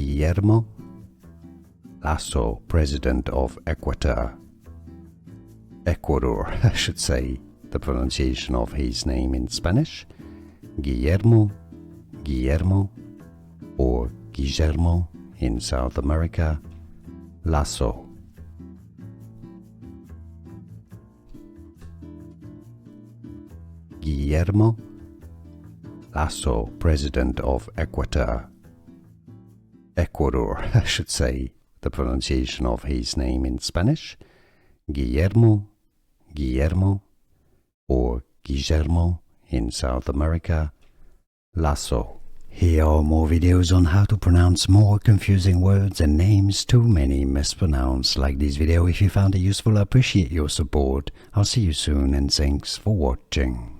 Guillermo Lasso, President of Ecuador, I should say the pronunciation of his name in Spanish, Guillermo, or Guillermo in South America, Lasso. Guillermo Lasso, President of Ecuador, I should say the pronunciation of his name in Spanish, Guillermo, or Guillermo in South America, Lasso. Here are more videos on how to pronounce more confusing words and names too many mispronounced. Like this video if you found it useful. I appreciate your support. I'll see you soon and thanks for watching.